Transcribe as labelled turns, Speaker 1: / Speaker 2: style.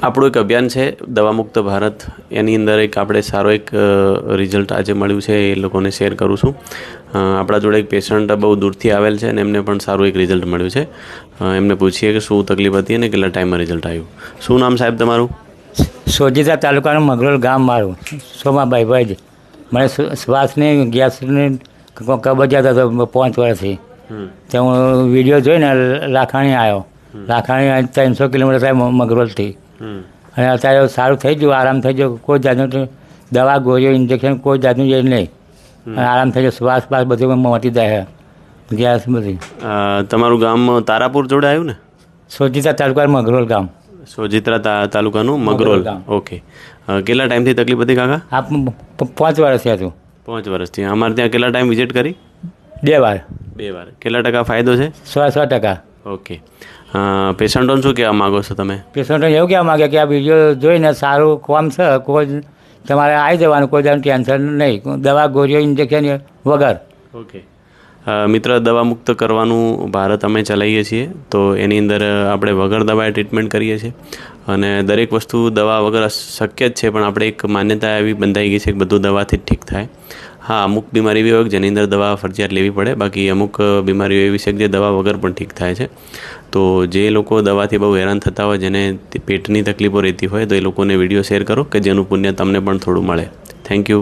Speaker 1: આપણું એક અભિયાન છે દવા મુક્ત ભારત, એની અંદર એક આપણે સારો એક રિઝલ્ટ આજે મળ્યું છે, એ લોકોને શેર કરું છું. આપણા જોડે એક પેશન્ટ બહુ દૂરથી આવેલ છે અને એમને પણ સારું એક રિઝલ્ટ મળ્યું છે. એમને પૂછીએ કે શું તકલીફ હતી અને કેટલા ટાઈમમાં રિઝલ્ટ આવ્યું. શું નામ સાહેબ તમારું?
Speaker 2: સોજીત્રા તાલુકાનું મગરોલ ગામ મારું, સોમાભાઈ ભાઈ. મને શ્વાસની ગેસની કબજિયાત હતો 5 વર્ષથી. તો હું વિડીયો જોઈને લાખાણી આવ્યો. લાખાણી 300 કિલોમીટર થાય મગરોલથી. અને અત્યારે સારું થઈ ગયું, આરામ થઈ ગયો. કોઈ જાતનું દવા ગોળીઓ ઇન્જેક્શન કોઈ જાતનું એ નહીં. અને આરામ થઈ ગયો. શ્વાસ બાસ બધું મોટી જાય ગેસ બધી.
Speaker 1: તમારું ગામ તારાપુર જોડે આવ્યું ને?
Speaker 2: સોજીત્રા તાલુકાનું મગરોલ ગામ.
Speaker 1: સોજીત્રા તાલુકાનું મગરોલ. ઓકે. કેટલા ટાઈમથી તકલીફ હતી કાકા?
Speaker 2: આ 5 વર્ષથી હતું.
Speaker 1: 5 વર્ષથી. અમારે ત્યાં કેટલા ટાઈમ વિઝિટ કરી?
Speaker 2: 2 વાર.
Speaker 1: 2 વાર. કેટલા ટકા ફાયદો છે?
Speaker 2: 100%.
Speaker 1: ઓકે. પેશન્ટોને શું કહેવા માગો છો તમે?
Speaker 2: પેશન્ટો એવું કહેવા માગે કે આ વિડીયો જોઈને સારું કામ છે, કોઈ તમારે આવી જવાનું, કોઈ જાતનું ટેન્શન નહીં, દવા ગોળીઓ ઇન્જેક્શન વગર.
Speaker 1: ઓકે. મિત્ર, દવા મુક્ત કરવાનું ભારત અમે ચલાવીએ છીએ, તો એની અંદર આપણે વગર દવાએ ટ્રીટમેન્ટ કરીએ છીએ. અને દરેક વસ્તુ દવા વગર શક્ય જ છે, પણ આપણે એક માન્યતા એવી બંધાઈ ગઈ છે કે બધું દવાથી જ ઠીક થાય. હા, અમુક બીમારી એવી હોય કે જેની અંદર દવા ફરજિયાત લેવી પડે, બાકી અમુક બીમારીઓ એવી છે કે જે દવા વગર પણ ઠીક થાય છે. તો જે લોકો દવાથી બહુ હેરાન થતા હોય, જેને પેટની તકલીફો રહેતી હોય, તો એ લોકોને વિડીયો શેર કરો કે જેનું પુણ્ય તમને પણ થોડું મળે. Thank you.